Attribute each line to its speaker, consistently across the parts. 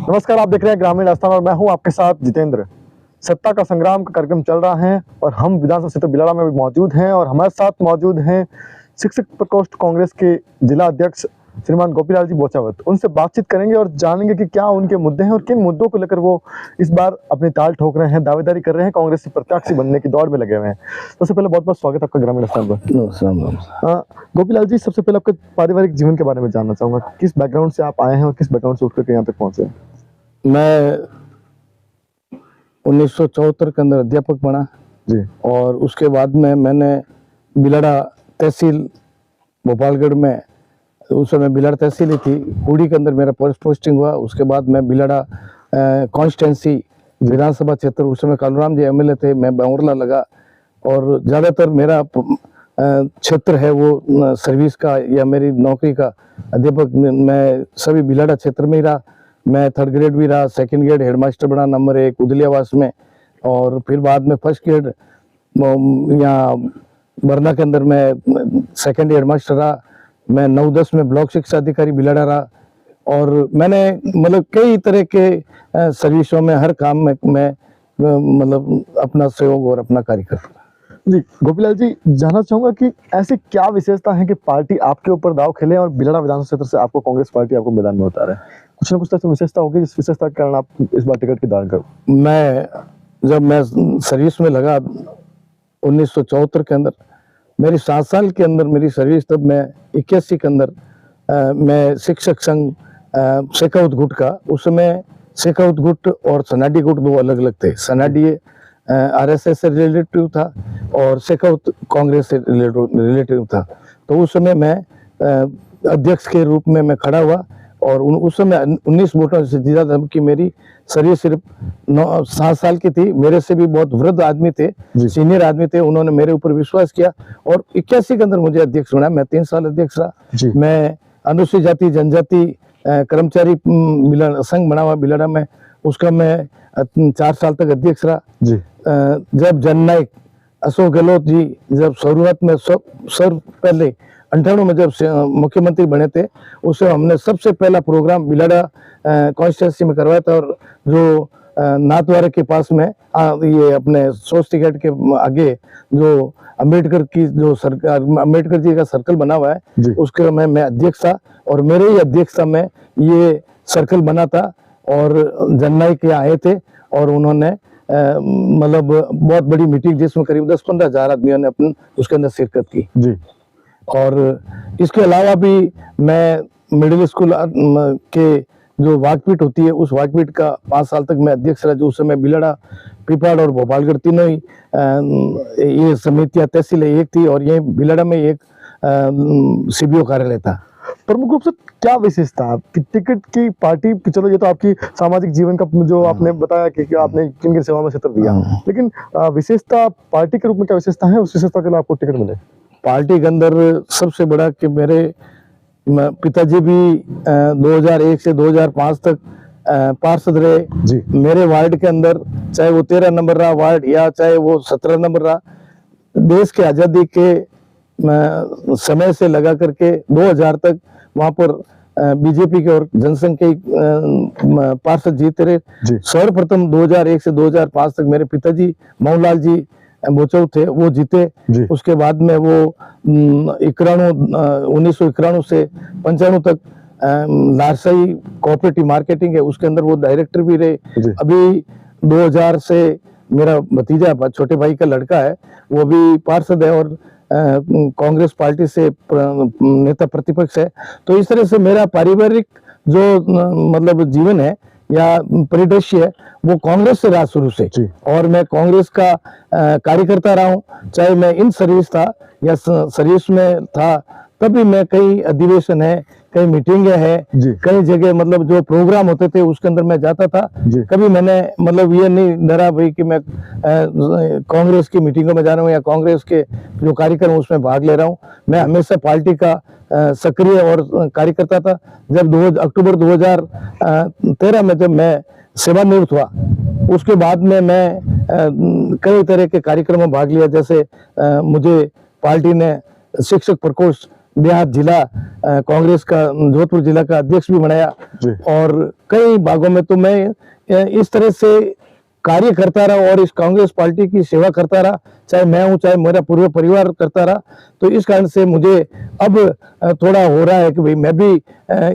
Speaker 1: नमस्कार, आप देख रहे हैं ग्रामीण आस्थान और मैं हूं आपके साथ जितेंद्र। सत्ता का संग्राम का कार्यक्रम चल रहा है और हम विधानसभा क्षेत्र बिलाड़ा में भी मौजूद हैं और हमारे साथ मौजूद हैं शिक्षक प्रकोष्ठ कांग्रेस के जिला अध्यक्ष श्रीमान गोपीलाल जी बोचावत। उनसे बातचीत करेंगे और जानेंगे कि क्या उनके मुद्दे हैं और किन मुद्दों को लेकर वो इस बार अपनी ताल ठोक रहे हैं, दावेदारी कर रहे हैं, कांग्रेस के प्रत्याशी बनने की दौड़ में लगे हुए हैं। सबसे पहले बहुत बहुत स्वागत आपका ग्रामीण आस्थान पर। गोपीलाल जी, सबसे पहले आपके पारिवारिक जीवन के बारे में जानना चाहूंगा। किस बैकग्राउंड से आप आए हैं और किस बैकग्राउंड से उठ करके यहाँ तक पहुंचे?
Speaker 2: मैं 1974 के अंदर अध्यापक बना
Speaker 1: जी।
Speaker 2: और उसके बाद में मैंने बिलाड़ा तहसील भोपालगढ़ में, उस समय बिलाड़ा तहसील ही थी, हुडी के अंदर मेरा पोस्टिंग हुआ। उसके बाद मैं बिलाड़ा कॉन्स्टिट्यूंसी विधानसभा क्षेत्र, उस समय कालूराम जी एमएलए थे, मैं बांगुरला लगा और ज़्यादातर मेरा क्षेत्र है वो सर्विस का या मेरी नौकरी का। अध्यापक मैं सभी बिलाड़ा क्षेत्र में ही रहा। मैं 3rd ग्रेड भी रहा, 2nd ग्रेड हेडमास्टर बना नंबर 1 उदलियावास में, और फिर बाद में 1st ग्रेड यहाँ बरना के अंदर मैं 2nd हेडमास्टर रहा। मैं 9-10 में ब्लॉक शिक्षा अधिकारी बिलाड़ा रहा और मैंने मतलब कई तरह के सर्विसों में, हर काम में मैं मतलब अपना सहयोग और अपना कार्य कर रहा।
Speaker 1: जी गोपीलाल जी, जानना चाहूंगा कि ऐसी क्या विशेषता है कि पार्टी आपके ऊपर दाव खेले और बिलाड़ा विधानसभा क्षेत्र से आपको कांग्रेस पार्टी आपको मैदान में उतारे? कुछ ना कुछ तो विशेषता होगी जिस विशेषता के कारण आप इस बार टिकट की दांव कर।
Speaker 2: जब मैं सर्विस में लगा 1974 के अंदर, मेरी 7 साल के अंदर मेरी सर्विस, तब मैं 81 के अंदर मैं शिक्षक संघ शेखावत गुट का, उस समय शेखावत गुट और सनाडी गुट 2 अलग अलग थे। सनाडी आरएसएस से रिलेटिव था और शेखावत कांग्रेस से रिलेटिव था। तो उस समय मैं अध्यक्ष के रूप में मैं खड़ा हुआ और उस समय 19 वोटों से जीता, जबकि मेरी सर्विस सिर्फ 7 साल की थी। मेरे से भी बहुत वृद्ध आदमी थे, सीनियर आदमी थे, उन्होंने मेरे ऊपर विश्वास किया और 81 के अंदर मुझे अध्यक्ष बनाया। मैं 3 साल अध्यक्ष रहा। मैं अनुसूचित जाति जनजाति कर्मचारी संघ बना हुआ बिलाड़ा में, उसका मैं 4 साल तक अध्यक्ष रहा। जब जननायक अशोक गहलोत जी जब शुरुआत में सर्व पहले 98 में जब मुख्यमंत्री बने थे, उससे हमने सबसे पहला प्रोग्राम बिलाड़ा कॉन्स्टिट्यूंसी में करवाया था। और जो नाथद्वारा के पास में ये अपने सोस्ती गेट के आगे जो अम्बेडकर की जो सरकार, अम्बेडकर जी का सर्कल बना हुआ है, उसके मैं अध्यक्ष था और मेरे ही अध्यक्षता में ये सर्कल बना था। और जननायक यहाँ आए थे और उन्होंने मतलब बहुत बड़ी मीटिंग, जिसमें करीब 10-15 हज़ार आदमियों ने अपने उसके अंदर शिरकत की जी। और इसके अलावा भी मैं मिडिल स्कूल के जो वाकपीठ होती है, उस वाकपीठ का 5 साल तक मैं अध्यक्ष रहा, जो उस समय बिलाड़ा, पिपाड़ और भोपालगढ़ तीनों ही ये समितियां तहसीलें एक थी और ये बिलाड़ा में एक सीबीओ कार्यालय था।
Speaker 1: प्रमुख रूप से क्या विशेषता आपकी टिकट की पार्टी की? चलो ये तो आपकी सामाजिक जीवन का जो आपने बताया कि आपने किन सेवा में क्षेत्र दिया, लेकिन विशेषता पार्टी के रूप में क्या विशेषता है, उस विशेषता के लिए आपको टिकट मिले?
Speaker 2: पार्टी के अंदर सबसे बड़ा कि मेरे पिताजी भी 2001 से 2005 तक पार्षद रहे जी। मेरे वार्ड के अंदर, चाहे वो 13 नंबर रहा वार्ड या चाहे वो 17 नंबर रहा, देश के आज़ादी के समय से लगा करके 2000 तक वहां पर बीजेपी के और जनसंघ के पार्षद जीते रहे। सर्वप्रथम 2001 से 2005 तक मेरे पिताजी मोहनलाल जी बोचौ थे, वो जीते। उसके बाद में वो 1991 से 95 तक लारसाई कोऑपरेटिव मार्केटिंग है, उसके अंदर वो डायरेक्टर भी रहे। अभी 2000 से मेरा भतीजा, छोटे भाई का लड़का है, वो भी पार्षद है और कांग्रेस पार्टी से नेता प्रतिपक्ष है। तो इस तरह से मेरा पारिवारिक जो मतलब जीवन है या परिदृश्य है, वो कांग्रेस से रहा शुरू से और मैं कांग्रेस का कार्यकर्ता रहा हूँ। चाहे मैं इन सर्विस था या सर्विस में था, तभी मैं कई अधिवेशन है, कई मीटिंगें हैं, कई जगह मतलब जो प्रोग्राम होते थे उसके अंदर मैं जाता था। कभी मैंने मतलब ये नहीं डरा भाई कि मैं कांग्रेस की मीटिंगों में जा रहा हूँ या कांग्रेस के जो कार्यक्रम उसमें भाग ले रहा हूँ। मैं हमेशा पार्टी का सक्रिय और कार्यकर्ता था। जब 2 अक्टूबर 2013 में जब मैं सेवानिवृत्त हुआ, उसके बाद में मैं कई तरह के कार्यक्रमों में भाग लिया। जैसे मुझे पार्टी ने शिक्षक प्रकोष्ठ देहात जिला कांग्रेस का जोधपुर जिला का अध्यक्ष भी बनाया
Speaker 1: जी।
Speaker 2: और कई भागों में तो मैं इस तरह से कार्य करता रहा और इस कांग्रेस पार्टी की सेवा करता रहा, चाहे मैं हूं चाहे मेरा पूरा परिवार करता रहा। तो इस कारण से मुझे अब थोड़ा हो रहा है कि भाई मैं भी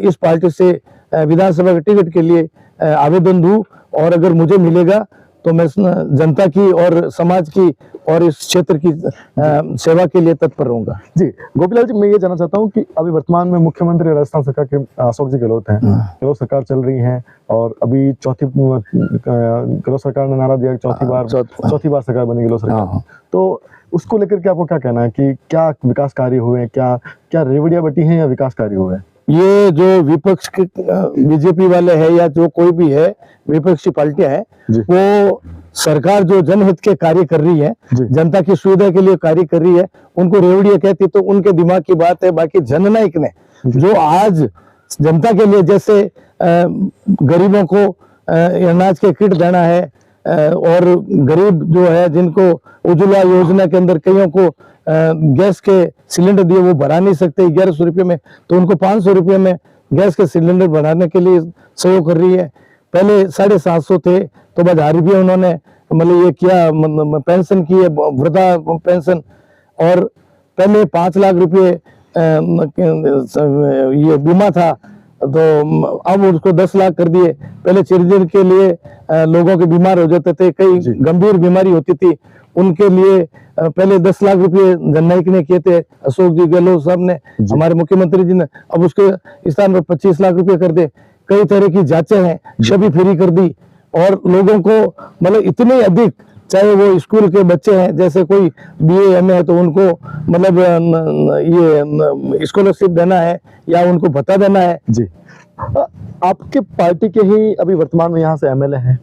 Speaker 2: इस पार्टी से विधानसभा के टिकट के लिए आवेदन दूं और अगर मुझे मिलेगा तो मैं जनता की और समाज की और इस क्षेत्र की सेवा के लिए तत्पर रहूंगा।
Speaker 1: जी गोपीलाल जी, मैं ये जानना चाहता हूँ कि अभी वर्तमान में मुख्यमंत्री राजस्थान सरकार के अशोक जी गहलोत हैं। गहलोत सरकार चल रही है और अभी गहलोत सरकार ने नारा दिया चौथी बार सरकार बनी गहलोत सरकार। तो उसको लेकर के आपको क्या कहना है कि क्या विकास कार्य हुए हैं, क्या रेवड़ियां बटी हैं या विकास कार्य हुए हैं?
Speaker 2: ये जो विपक्ष के बीजेपी वाले है या जो कोई भी है विपक्षी पार्टियां हैं, वो सरकार जो जनहित के कार्य कर रही है, जनता की सुविधा के लिए कार्य कर रही है, उनको रेवड़िया कहती तो उनके दिमाग की बात है। बाकी जननायक ने जो आज जनता के लिए जैसे गरीबों को अनाज के किट देना है और गरीब जो है जिनको उज्ज्वला योजना के अंदर कईयों को गैस के सिलेंडर दिए वो भरा नहीं सकते 1100 रुपये में, तो उनको 500 रुपये में गैस के सिलेंडर बढ़ाने के लिए सहयोग कर रही है। पहले 750 थे तो बाद 1000 रुपये उन्होंने मतलब ये किया, पेंशन की है वृद्धा पेंशन। और पहले 5 लाख रुपये ये बीमा था तो अब उसको 10 लाख कर दिए। पहले चिरंजीवी के लिए लोगों के बीमार हो जाते थे, कई गंभीर बीमारी होती थी, उनके लिए पहले 10 लाख रुपए जननायक ने किए थे, अशोक जी गहलोत साहब ने, हमारे मुख्यमंत्री जी ने। अब उसके स्थान पर 25 लाख रुपए कर दे। कई तरह की जांचें हैं, शबी फ्री कर दी और लोगों को मतलब इतने अधिक, चाहे वो स्कूल के बच्चे हैं, जैसे कोई BA MA है तो उनको मतलब ये स्कॉलरशिप देना है या उनको भत्ता देना है।
Speaker 1: जी, आपके पार्टी के ही अभी वर्तमान में यहाँ से MLA हैं,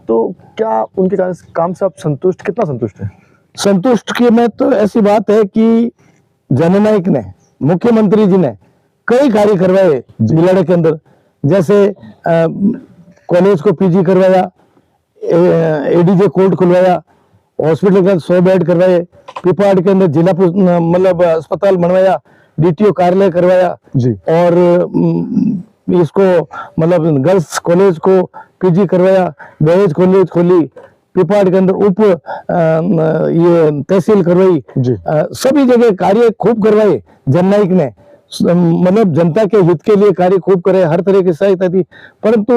Speaker 1: तो क्या उनके काम से आप कितना संतुष्ट है?
Speaker 2: संतुष्ट की मैं तो ऐसी बात है कि जननायक ने, मुख्यमंत्री जी ने कई कार्य करवाए बिलाड़े के अंदर, जैसे कॉलेज को PG करवाया, ADJ कोर्ट खुलवाया, हॉस्पिटल के अंदर 100 बेड करवाए, पिपाड़ के अंदर जिला मतलब अस्पताल बनवाया, DTO कार्यालय करवाया जी, और इसको मतलब गर्ल्स कॉलेज को PG करवाया, दहेज कॉलेज खोली, पिपाड़ के अंदर उप ये तहसील करवाई, सभी जगह कार्य खूब करवाए जननायक ने। मतलब जनता के हित के लिए कार्य खूब करे, हर तरह की सहायता दी। परंतु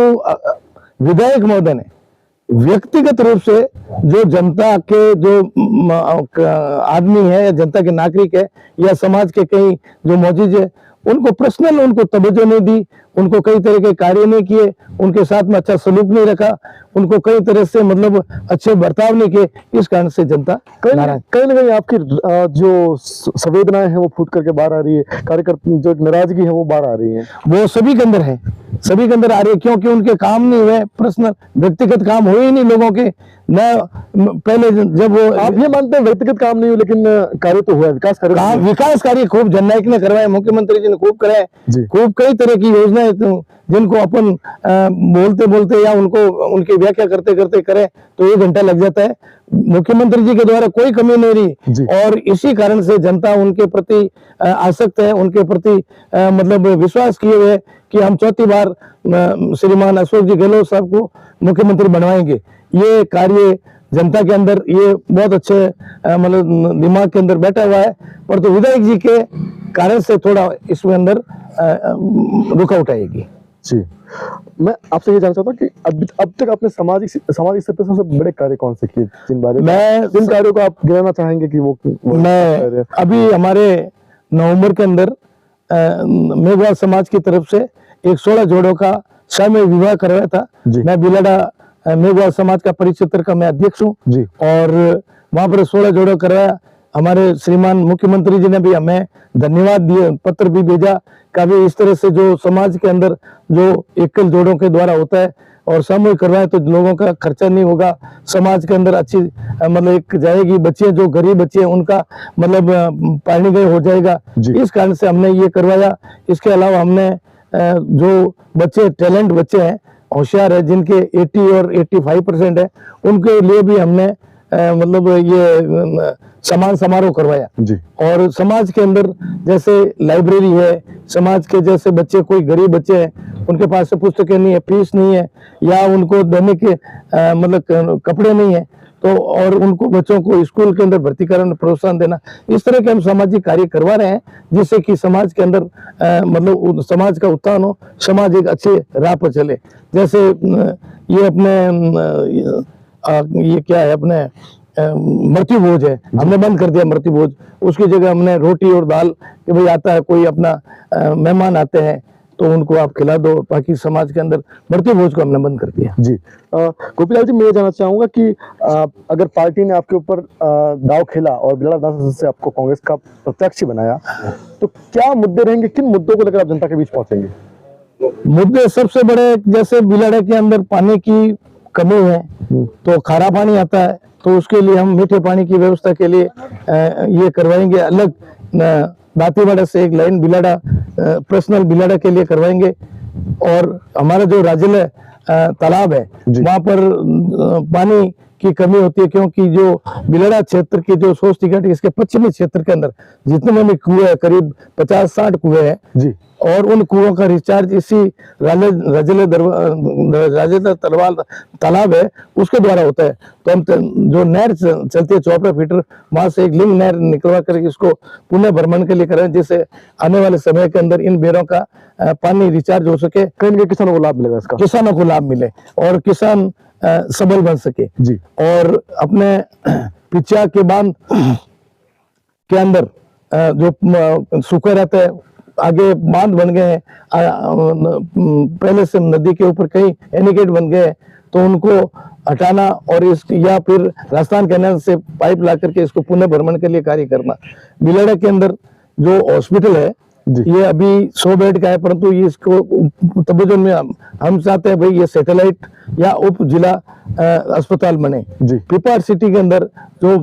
Speaker 2: विधायक महोदय ने व्यक्तिगत रूप से जो जनता के जो आदमी है या जनता के नागरिक है या समाज के कई जो मौजूद है, उनको पर्सनल उनको तवज्जो नहीं दी, उनको कई तरह के कार्य नहीं किए, उनके साथ में अच्छा सलूक नहीं रखा, उनको कई तरह से मतलब अच्छे बर्ताव नहीं किए। इस कारण से जनता
Speaker 1: कहीं ना कहीं आपकी जो संवेदनाएं हैं वो फूट करके बाहर आ रही है, कार्यकर्ता जो नाराजगी है वो बाहर आ रही है,
Speaker 2: वो सभी के अंदर है, सभी के अंदर आ रही है, क्योंकि उनके काम नहीं हुए, पर्सनल व्यक्तिगत काम हुए ही नहीं लोगों के। न पहले जब वो
Speaker 1: आप ये मानते हैं व्यक्तिगत काम नहीं हुए, लेकिन कार्य तो हुआ,
Speaker 2: विकास कार्य खूब जननायक ने करवाए, मुख्यमंत्री जी ने खूब कराए, खूब कई तरह की योजनाएं जिनको अपन बोलते बोलते या उनको उनकी व्याख्या करते करते करें तो 1 घंटा लग जाता है। मुख्यमंत्री जी के द्वारा कोई कमी नहीं रही और इसी कारण से जनता उनके प्रति आसक्त है, उनके प्रति मतलब विश्वास किए हुए कि हम चौथी बार श्रीमान अशोक जी गहलोत साहब को मुख्यमंत्री बनवाएंगे। ये कार्य जनता के अंदर ये बहुत अच्छे मतलब दिमाग के अंदर बैठा हुआ है, पर तो विधायक जी के कारण से थोड़ा इसमें अंदर रुकावट आएगी।
Speaker 1: जी, मैं आपसे ये जानना चाहता हूँ कि अब तक आपने सामाजिक स्तर पर सबसे बड़े कार्य कौन से किए, जिन कार्यों को आप गिनाना चाहेंगे कि वो
Speaker 2: मैं अभी हमारे नवंबर के अंदर मेघवाल समाज की तरफ से एक 16 जोड़ों का सामूहिक विवाह करवाया था। मैं बिलाड़ा मेघवाल समाज का परिक्षेत्र का मैं अध्यक्ष हूँ और वहां पर 16 जोड़ों करवाया। हमारे श्रीमान मुख्यमंत्री जी ने भी हमें धन्यवाद दिए, पत्र भी भेजा का भी इस तरह से जो समाज के अंदर जो एकल जोड़ों के द्वारा होता है और सामूहिक करवाए तो लोगों का खर्चा नहीं होगा, समाज के अंदर अच्छी मतलब एक जाएगी, बच्चे जो गरीब बच्चे हैं उनका मतलब पानी गए हो जाएगा। इस कारण से हमने ये करवाया। इसके अलावा हमने जो बच्चे टैलेंट बच्चे हैं, होशियार है, जिनके 80 और 85% है, उनके लिए भी हमने मतलब ये सम्मान समारोह करवाया।
Speaker 1: जी।
Speaker 2: और समाज के अंदर जैसे लाइब्रेरी है, समाज के जैसे बच्चे, कोई गरीब बच्चे हैं उनके पास से पुस्तकें नहीं है, फीस नहीं है, या उनको देने के मतलब कपड़े नहीं है, तो और उनको बच्चों को स्कूल के अंदर भर्ती कराने, प्रोत्साहन देना, इस तरह के हम सामाजिक कार्य करवा रहे हैं, जिससे कि समाज के अंदर मतलब समाज का उत्थान हो, समाज एक अच्छे राह पर चले। जैसे ये अपने ये क्या है, अपने मृत्यु भोज है, हमने बंद कर दिया मृत्यु भोज। उसकी जगह हमने रोटी और दाल, कि भाई आता है कोई अपना मेहमान आते हैं तो उनको आप खिला दो, बाकी समाज के अंदर मृत्यु भोज को हमने बंद कर दिया।
Speaker 1: जी। गोपीलाल जी, मैं ये जानना चाहूंगा कि अगर पार्टी ने आपके ऊपर दाव खेला और बिलाड़ा विधानसभा से आपको कांग्रेस का प्रत्याशी बनाया, तो क्या मुद्दे रहेंगे, किन मुद्दों को लेकर आप जनता के बीच पहुंचेंगे?
Speaker 2: मुद्दे सबसे बड़े, जैसे बिलाड़े के अंदर पानी की कमी है तो खारा पानी आता है, तो उसके लिए हम मीठे पानी की व्यवस्था के लिए ये करवाएंगे। अलग दातीवाड़ा से एक लाइन बिलाड़ा, पर्सनल बिलाड़ा के लिए करवाएंगे। और हमारा जो राजिल तालाब है वहां पर पानी की कमी होती है, क्योंकि जो बिलाड़ा क्षेत्र के जो सोस्ती घाटी, इसके पश्चिमी क्षेत्र के अंदर जितने में कुएं हैं, करीब 50-60 कुएं हैं जी, और उन कुओं का रिचार्ज इसी राजेला तलवाल तालाब है उसके द्वारा होता है। तो हम जो नहर चलती है 54 फीटर, वहां से एक लिंक नहर निकलवा करके इसको पुनः भ्रमण के लिए करें, जिससे आने वाले समय के अंदर इन बेरों का पानी रिचार्ज हो सके, कहीं न कहीं किसानों को लाभ मिलेगा, इसका किसानों को लाभ मिले और किसान सबल बन सके जी। और अपने पिचा के बांध के अंदर जो सूखा रहता है, आगे बांध बन गए हैं, पहले से नदी के ऊपर कई एनिकेट बन गए हैं, तो उनको हटाना और इस या फिर राजस्थान कैनाल से पाइप ला करके इसको पुनः भ्रमण के लिए कार्य करना। बिलाड़ा के अंदर जो हॉस्पिटल है ये अभी 100 बेड का है, परंतु ये इसको तबदील में हम चाहते हैं भाई ये सैटेलाइट या उप जिला अस्पताल बने जी। पिपाड़ सिटी के अंदर जो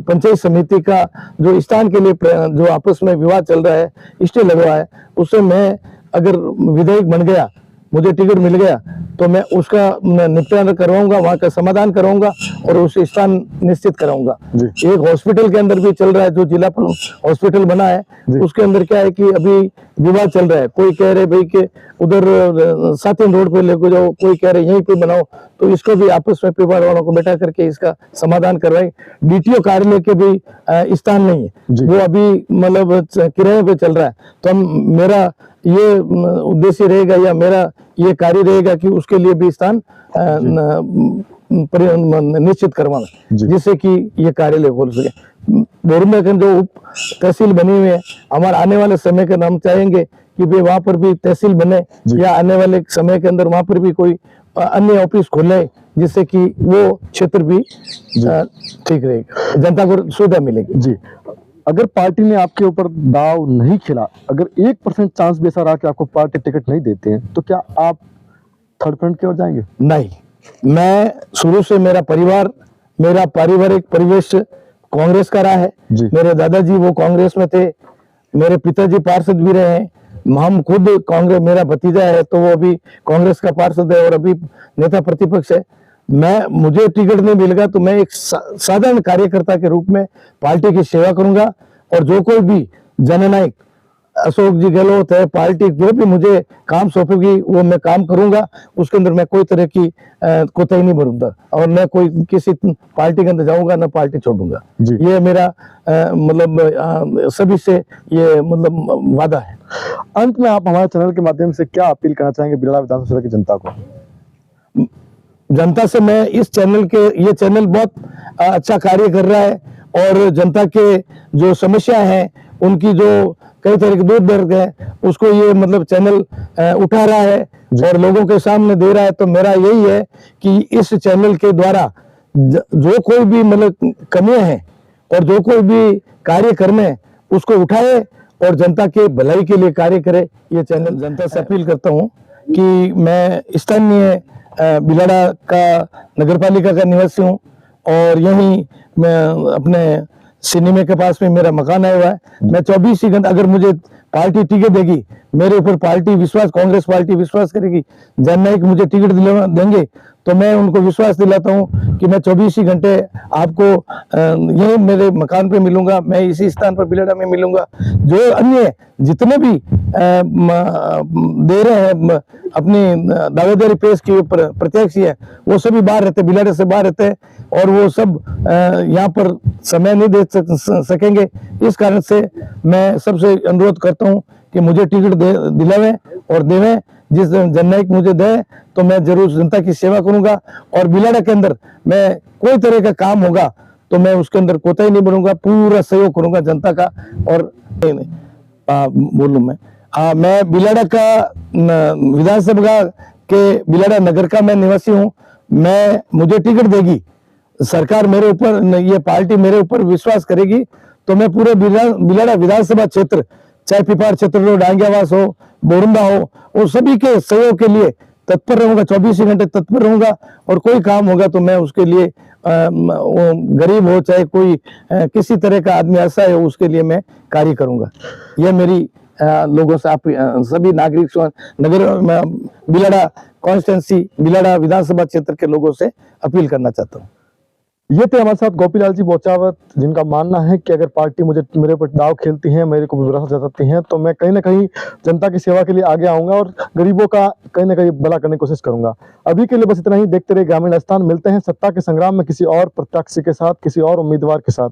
Speaker 2: पंचायत समिति का जो स्थान के लिए जो आपस में विवाद चल रहा है, स्टे लगा है, उससे मैं अगर विधायक बन गया, मुझे टिकट मिल गया, तो मैं उसका निपटान करवाऊंगा, वहां का समाधान कराऊंगा और उस स्थान निश्चित कराऊंगा। एक हॉस्पिटल के अंदर भी चल रहा है, जो जिला हॉस्पिटल बना है, उसके अंदर क्या है कि अभी विवाद चल रहा है। कोई कह रहे भाई कि उधर सातिन रोड पे लेके जाओ, कोई कह रहे यहीं पे बनाओ, तो इसको भी आपस में पिपाड़ वालों को बैठा करके इसका समाधान करवाए। डीटीओ कार्यालय के भी स्थान नहीं है, वो अभी मतलब किराए पे चल रहा है। तो मेरा ये उद्देश्य रहेगा या मेरा ये कार्य रहेगा कि उसके लिए भी स्थान निश्चित करवाना, जिससे कि ये कार्यालय खोल सके। बोरुंबा के जो उप तहसील बनी हुई है, हमारे आने वाले समय के हम चाहेंगे कि भाई वहां पर भी तहसील बने, या आने वाले समय के अंदर वहां पर भी कोई अन्य ऑफिस खोले, जिससे कि वो क्षेत्र भी ठीक रहेगा, जनता को सुविधा मिलेगी जी।
Speaker 1: अगर पार्टी ने आपके ऊपर दाव नहीं खेला, अगर 1% चांस भी ऐसा रहा कि आपको पार्टी टिकट नहीं देते हैं, तो क्या आप थर्ड फ्रंट की ओर जाएंगे?
Speaker 2: नहीं, मैं शुरू से मेरा परिवार, मेरा पारिवारिक परिवेश कांग्रेस का रहा है। मेरे दादाजी वो कांग्रेस में थे, मेरे पिताजी पार्षद भी रहे हैं, हम खुद कांग्रेस, मेरा भतीजा है तो वो अभी कांग्रेस का पार्षद है और अभी नेता प्रतिपक्ष है। मुझे टिकट नहीं मिलेगा तो मैं एक साधारण कार्यकर्ता के रूप में पार्टी की सेवा करूंगा, और जो कोई भी जननायक अशोक जी गहलोत है, पार्टी जो भी मुझे काम सौंपेगी वो मैं काम करूंगा, उसके अंदर मैं कोई तरह की कोताही नहीं बरतूंगा, और मैं कोई किसी पार्टी के अंदर जाऊंगा ना पार्टी छोड़ूंगा। ये मेरा मतलब सभी से ये मतलब वादा है।
Speaker 1: अंत में आप हमारे चैनल के माध्यम से क्या अपील करना चाहेंगे बिलाड़ा विधानसभा की जनता को?
Speaker 2: जनता से मैं इस चैनल के, ये चैनल बहुत अच्छा कार्य कर रहा है और जनता के जो समस्या है, उनकी जो कई तरह के दूर दर्द है, उसको ये मतलब चैनल उठा रहा है और लोगों के सामने दे रहा है। तो मेरा यही है कि इस चैनल के द्वारा जो कोई भी मतलब कमियां हैं और जो कोई भी कार्य करने, उसको उठाए और जनता के भलाई के लिए कार्य करे। ये चैनल जनता से अपील करता हूँ कि मैं स्थानीय बिलाड़ा का नगरपालिका का निवासी हूँ और यहीं मैं अपने सिनेमा के पास में मेरा मकान आया हुआ है। मैं 24 ही घंटे, अगर मुझे पार्टी टिकट देगी, मेरे ऊपर पार्टी विश्वास, कांग्रेस पार्टी विश्वास करेगी, जननायक मुझे टिकट दिलवा देंगे, तो मैं उनको विश्वास दिलाता हूं कि मैं 24 ही घंटे आपको यही मेरे मकान पे मिलूंगा, मैं इसी स्थान पर बिलाड़ा में मिलूंगा। जो अन्य जितने भी दे रहे हैं अपनी दावेदारी पेश की प्रत्याशी है, वो सभी बाहर रहते, बिलाड़े से बाहर रहते हैं, और वो सब यहाँ पर समय नहीं दे सकेंगे। इस कारण से मैं सबसे अनुरोध करता हूँ कि मुझे टिकट दिलावें और देवें। जिस जननायक मुझे दे तो मैं जरूर जनता की सेवा करूंगा, और बिलाड़ा के अंदर मैं कोई तरह का काम होगा तो मैं उसके अंदर कोताही नहीं बरूंगा, पूरा सहयोग करूंगा जनता का। और बोलूं मैं बिलाड़ा का विधानसभा के बिलाड़ा नगर का मैं निवासी हूं। मुझे टिकट देगी सरकार, मेरे ऊपर ये पार्टी मेरे ऊपर विश्वास करेगी तो मैं पूरे बिलाड़ा विधानसभा क्षेत्र, चाहे पिपाड़ क्षेत्र हो, डांगियावास हो, बोरंदा हो, वो सभी के सहयोग के लिए तत्पर रहूंगा, 24 घंटे तत्पर रहूंगा। और कोई काम होगा तो मैं उसके लिए वो गरीब हो चाहे कोई किसी तरह का आदमी ऐसा है, उसके लिए मैं कार्य करूंगा। यह मेरी लोगों से, आप सभी नागरिक नगर बिलाड़ा कॉन्स्टिट्यूंसी, बिलाड़ा विधानसभा क्षेत्र के लोगों से अपील करना चाहता हूँ।
Speaker 1: ये थे हमारे साथ गोपीलाल जी बोचावत, जिनका मानना है कि अगर पार्टी मेरे ऊपर दाव खेलती है, मेरे को भरोसा जताती है, तो मैं कहीं ना कहीं जनता की सेवा के लिए आगे आऊंगा और गरीबों का कहीं ना कहीं भला करने की कोशिश करूंगा। अभी के लिए बस इतना ही। देखते रहिए ग्रामीण स्थान। मिलते हैं सत्ता के संग्राम में किसी और प्रत्याशी के साथ, किसी और उम्मीदवार के साथ।